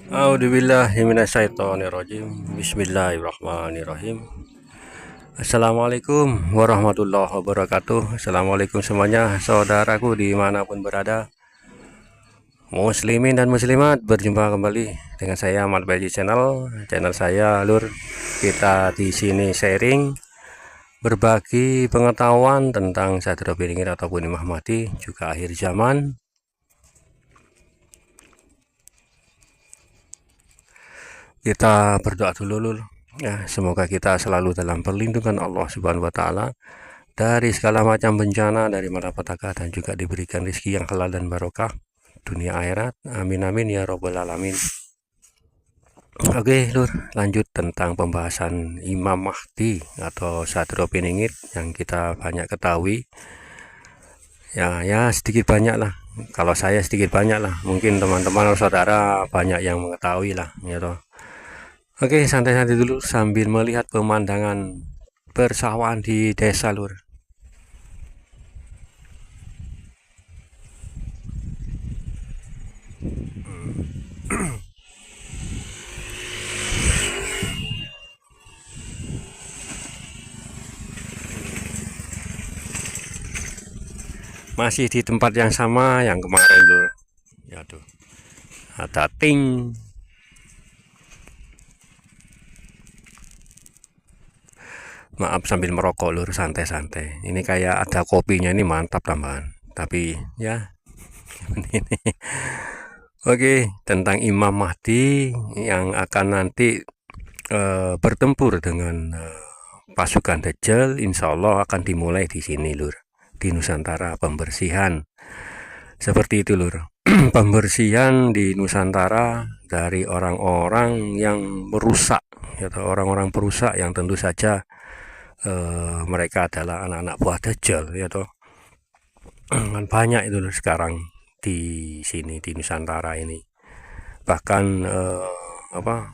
A'udzubillahiminasyaitonirrajim. Bismillahirrahmanirrahim. Assalamualaikum warahmatullahi wabarakatuh. Assalamualaikum semuanya, saudaraku dimanapun berada, muslimin dan muslimat. Berjumpa kembali dengan saya Ahmad Baji channel saya Lur. Kita di sini sharing, berbagi pengetahuan tentang Sadra Beringin ataupun Imam Mahdi, juga akhir zaman. Kita berdoa dulu Lur. Ya, semoga kita selalu dalam perlindungan Allah Subhanahu wa taala dari segala macam bencana, dari malapetaka, dan juga diberikan rezeki yang halal dan barokah dunia akhirat. Amin amin ya robbal alamin. Oke Lur, lanjut tentang pembahasan Imam Mahdi atau Sadra Beringin yang kita banyak ketahui. Ya sedikit banyak lah. Kalau saya sedikit banyak lah, mungkin teman-teman atau saudara banyak yang mengetahui lah, ya toh. Oke, santai-santai dulu sambil melihat pemandangan persawahan di desa Lur. Masih di tempat yang sama yang kemarin Lur. Ya tuh. Ada ting. Maaf sambil merokok Lur, santai-santai. Ini kayak ada kopinya, ini mantap tambahan. Tapi ya ini. Oke, tentang Imam Mahdi yang akan nanti bertempur dengan pasukan Dajjal, insya Allah akan dimulai di sini Lur, di Nusantara. Pembersihan seperti itu Lur. Pembersihan di Nusantara dari orang-orang yang merusak, atau orang-orang perusak yang tentu saja mereka adalah anak-anak buah Dajjal, ya toh. Kan banyak itu Lur sekarang di sini di Nusantara ini. Bahkan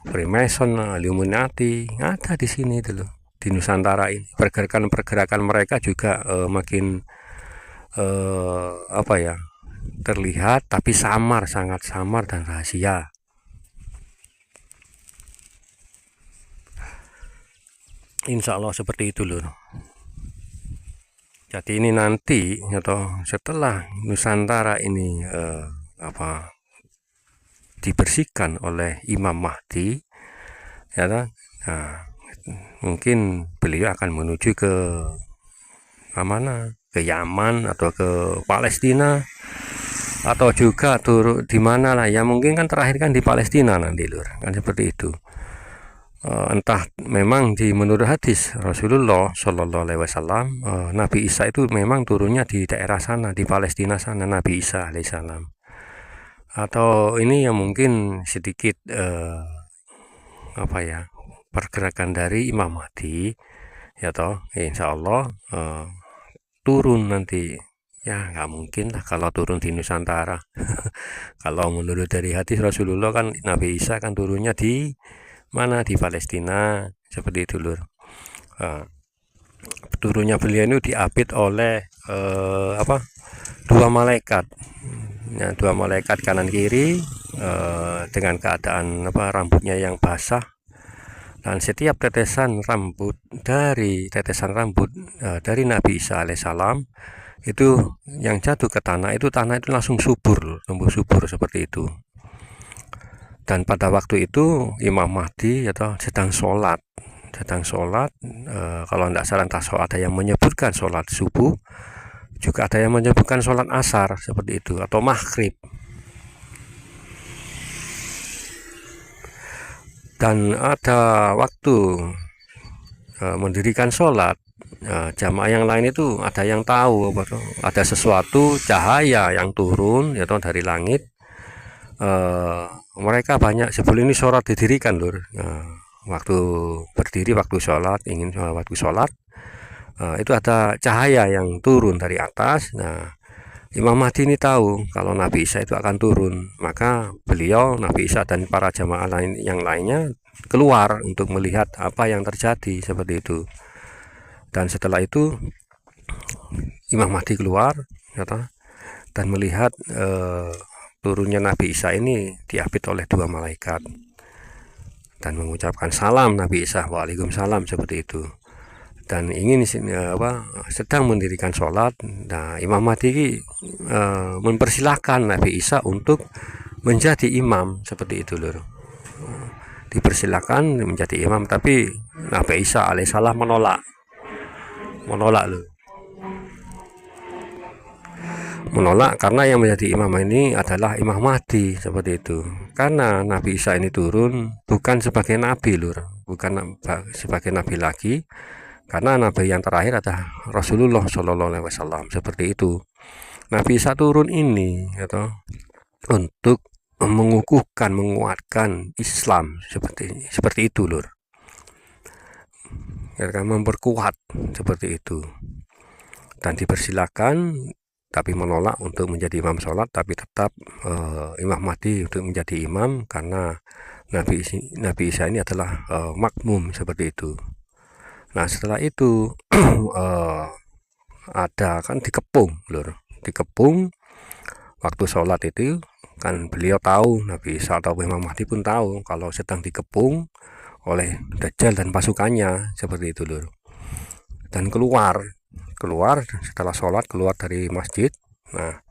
Freemason, Illuminati ada di sini itu loh, di Nusantara ini. Pergerakan-pergerakan mereka juga makin terlihat, tapi samar, sangat samar dan rahasia. Insya Allah seperti itu loh. Jadi ini nanti atau setelah Nusantara ini dibersihkan oleh Imam Mahdi, ya nah, mungkin beliau akan menuju ke mana? Ke Yaman atau ke Palestina, atau juga turun di mana lah ya, mungkin kan terakhir kan di Palestina nanti Lur, kan seperti itu. Entah memang di menurut hadis Rasulullah Shallallahu Alaihi Wasallam, Nabi Isa itu memang turunnya di daerah sana, di Palestina sana, Nabi Isa alaihissalam. Atau ini yang mungkin sedikit pergerakan dari Imam Mahdi, ya toh, insya Allah turun nanti. Ya nggak mungkin lah kalau turun di Nusantara. Kalau menurut dari hadis Rasulullah kan Nabi Isa kan turunnya di mana, di Palestina, seperti itu Lur. Turunnya beliau itu diapit oleh dua malaikat, ya, dua malaikat kanan kiri, dengan keadaan rambutnya yang basah, dan setiap tetesan rambut dari Nabi Isa alaihissalam itu yang jatuh ke tanah itu langsung subur, tumbuh subur seperti itu. Dan pada waktu itu Imam Mahdi sedang sholat, kalau tidak salah ada yang menyebutkan sholat subuh, juga ada yang menyebutkan sholat asar seperti itu, atau maghrib. Dan ada waktu mendirikan sholat, jamaah yang lain itu ada yang tahu ada sesuatu cahaya yang turun dari langit. Mereka banyak sebelum ini sholat didirikan Lur. Waktu berdiri, waktu sholat, itu ada cahaya yang turun dari atas. Nah, Imam Mahdi ini tahu kalau Nabi Isa itu akan turun, maka beliau, Nabi Isa dan para jamaah yang lainnya keluar untuk melihat apa yang terjadi seperti itu. Dan setelah itu Imam Mahdi keluar dan melihat turunnya Nabi Isa ini diapit oleh 2 malaikat dan mengucapkan salam Nabi Isa, waalaikumsalam, seperti itu. Dan ingin sedang mendirikan sholat. Nah, Imam Mahdi mempersilahkan Nabi Isa untuk menjadi imam, seperti itu lur. Dipersilakan menjadi imam, tapi Nabi Isa alaihissalam menolak lur. Menolak karena yang menjadi imam ini adalah Imam Mahdi, seperti itu. Karena Nabi Isa ini turun bukan sebagai nabi lur, bukan sebagai nabi lagi, karena nabi yang terakhir adalah Rasulullah Shallallahu Alaihi Wasallam, seperti itu. Nabi Isa turun ini untuk menguatkan Islam, seperti itu lur. Memperkuat, seperti itu. Dan dipersilakan, tapi menolak untuk menjadi imam sholat, tapi tetap Imam Mahdi untuk menjadi imam karena Nabi Isa ini adalah makmum, seperti itu. Nah, setelah itu ada kan dikepung lur, dikepung waktu sholat itu kan beliau tahu, Nabi Isa atau Imam Mahdi pun tahu kalau sedang dikepung oleh Dajjal dan pasukannya, seperti itu lur. Dan keluar setelah sholat, keluar dari masjid. Nah,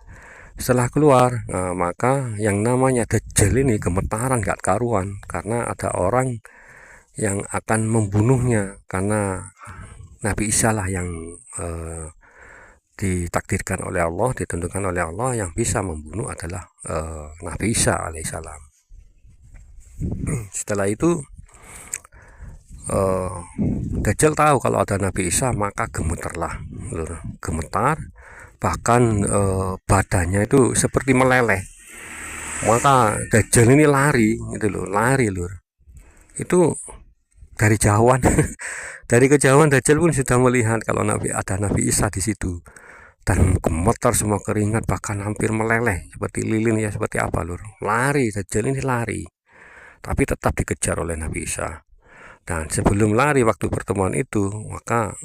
setelah keluar, maka yang namanya Dajjal ini gemetaran gak karuan, karena ada orang yang akan membunuhnya, karena Nabi Isa lah yang ditakdirkan oleh Allah, ditentukan oleh Allah, yang bisa membunuh adalah Nabi Isa alaihissalam. Setelah itu Dajjal tahu kalau ada Nabi Isa, maka gemetarlah lur, gemetar, bahkan badannya itu seperti meleleh. Maka Dajjal ini lari gitu lur, itu dari jauhan. Dari kejauhan Dajjal pun sudah melihat kalau ada Nabi Isa di situ, dan gemetar semua keringat, bahkan hampir meleleh seperti lilin ya, seperti apa lur. Lari, Dajjal ini lari, tapi tetap dikejar oleh Nabi Isa. Dan sebelum lari waktu pertemuan itu, maka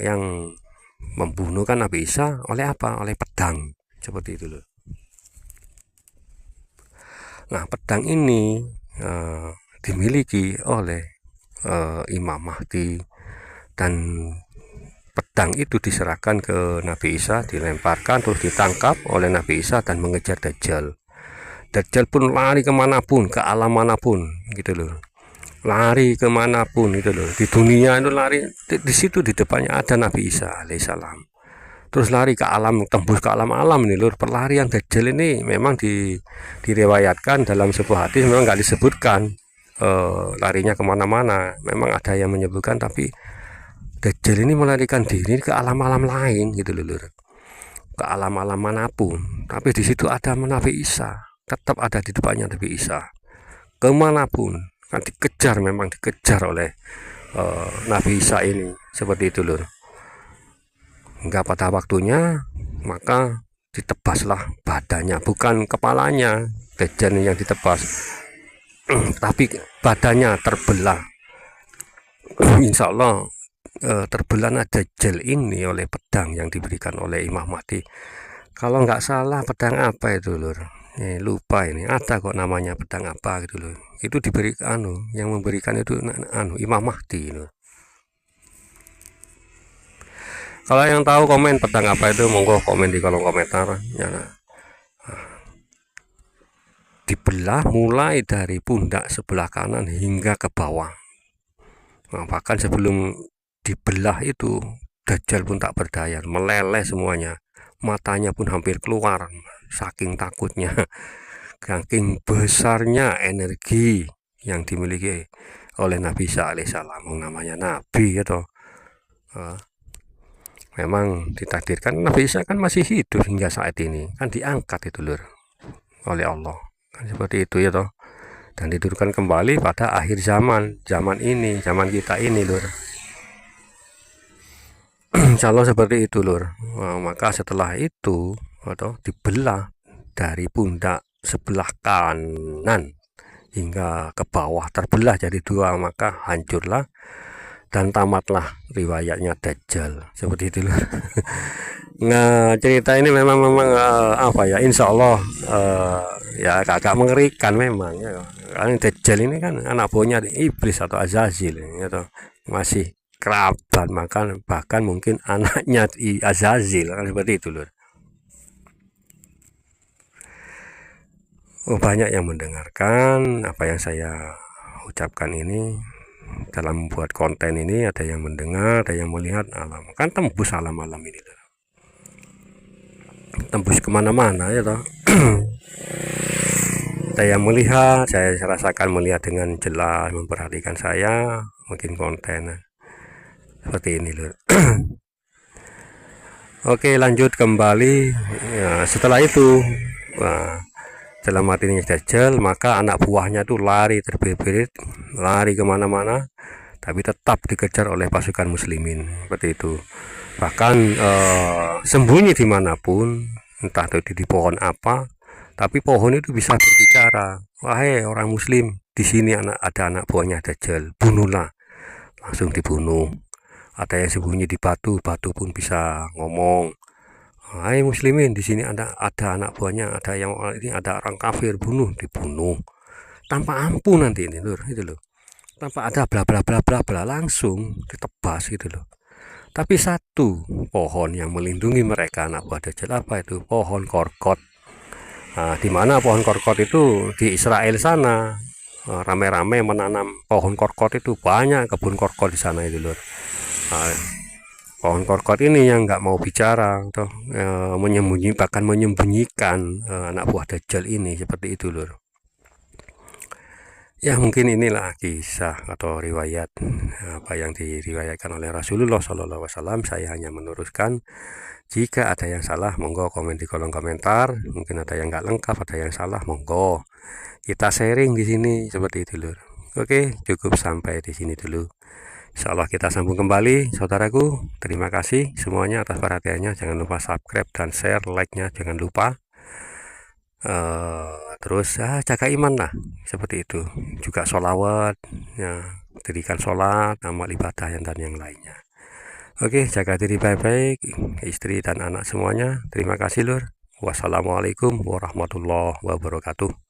yang membunuh kan Nabi Isa oleh apa? Oleh pedang, seperti itu loh. Nah, pedang ini dimiliki oleh Imam Mahdi, dan pedang itu diserahkan ke Nabi Isa, dilemparkan terus ditangkap oleh Nabi Isa dan mengejar Dajjal. Dajjal pun lari kemanapun, ke alam manapun, gitu loh. Lari kemanapun itu loh, di dunia itu lari. Di situ di depannya ada Nabi Isa alaihissalam, terus lari ke alam, tembus ke alam-alam ini lur. Pelarian Dajjal ini memang direwayatkan dalam sebuah hadis, memang nggak disebutkan larinya kemana-mana, memang ada yang menyebutkan, tapi Dajjal ini melarikan diri ke alam-alam lain gitu loh lur, ke alam-alam manapun. Tapi di situ ada Nabi Isa, tetap ada di depannya Nabi Isa, kemanapun kan dikejar, memang dikejar oleh Nabi Isa ini, seperti itu lur. Hingga pada waktunya maka ditebaslah badannya, bukan kepalanya Dajjal yang ditebas, tapi badannya terbelah. Insya Allah terbelahnya Dajjal ini oleh pedang yang diberikan oleh Imam Mahdi. Kalau nggak salah pedang apa itu lur, lupa ini, ada kok namanya pedang apa gitu loh. Itu diberikan yang memberikan itu Imam Mahdi loh. Kalau yang tahu komen pedang apa itu, monggo komen di kolom komentar ya. Dibelah mulai dari pundak sebelah kanan hingga ke bawah. Nah, bahkan sebelum dibelah itu Dajjal pun tak berdaya, meleleh semuanya, matanya pun hampir keluar saking takutnya. Saking besarnya energi yang dimiliki oleh Nabi Isa alaihissalam, namanya Nabi gitu. Memang ditakdirkan Nabi Isa kan masih hidup hingga saat ini, kan diangkat itu lur oleh Allah, kan seperti itu ya toh, dan diturunkan kembali pada akhir zaman ini, zaman kita ini lur. Insya Allah seperti itu lur. Nah, maka setelah itu atau dibelah dari pundak sebelah kanan hingga ke bawah, terbelah jadi dua, maka hancurlah dan tamatlah riwayatnya Dajjal, seperti itu. Nah, cerita ini memang apa ya, insya Allah ya agak mengerikan memang ya. Karena Dajjal ini kan anak buahnya iblis atau Azazil gitu. Masih kerabat, bahkan mungkin anaknya Azazil kan, seperti itu loh. Oh, banyak yang mendengarkan apa yang saya ucapkan ini dalam membuat konten ini. Ada yang mendengar, ada yang melihat, alam kan tembus alam-alam ini loh. Tembus kemana-mana ya toh. Saya melihat, saya rasakan melihat dengan jelas, memperhatikan saya, mungkin konten seperti ini loh. Oke, lanjut kembali. Ya, setelah itu, nah, setelah matinya Dajjal, maka anak buahnya itu lari terberit-berit, lari kemana-mana, tapi tetap dikejar oleh pasukan muslimin, seperti itu. Bahkan sembunyi dimanapun, entah itu di pohon apa, tapi pohon itu bisa berbicara. Wahai orang muslim, di sini ada anak buahnya Dajjal, bunuhlah. Langsung dibunuh. Ada yang sembunyi di batu, batu pun bisa ngomong. Hai muslimin, di sini ada anak buahnya, ada orang kafir, dibunuh. Tanpa ampun nanti ini lur, itu loh. Tanpa ada bla bla bla bla bla, langsung ditebas gitu loh. Tapi satu pohon yang melindungi mereka anak buah Dajjal, apa itu? Pohon korkot. Nah, di mana pohon korkot itu? Di Israel sana. Rame-rame menanam pohon korkot itu, banyak kebun korkot di sana itu lur. Nah, pohon korkot ini yang nggak mau bicara, toh bahkan menyembunyikan anak buah Dajjal ini, seperti itu lur. Ya mungkin inilah kisah atau riwayat apa yang diriwayatkan oleh Rasulullah SAW. Saya hanya meneruskan. Jika ada yang salah, monggo komen di kolom komentar. Mungkin ada yang nggak lengkap, ada yang salah, monggo kita sharing di sini, seperti itu lur. Oke, cukup sampai di sini dulu. Insya Allah kita sambung kembali, saudaraku. Terima kasih semuanya atas perhatiannya. Jangan lupa subscribe dan share, like-nya jangan lupa. Terus jaga iman lah, seperti itu. Juga sholawat, ya, dirikan sholat, amal ibadah dan yang lainnya. Oke, jaga diri baik-baik, istri dan anak semuanya. Terima kasih lur. Wassalamualaikum warahmatullahi wabarakatuh.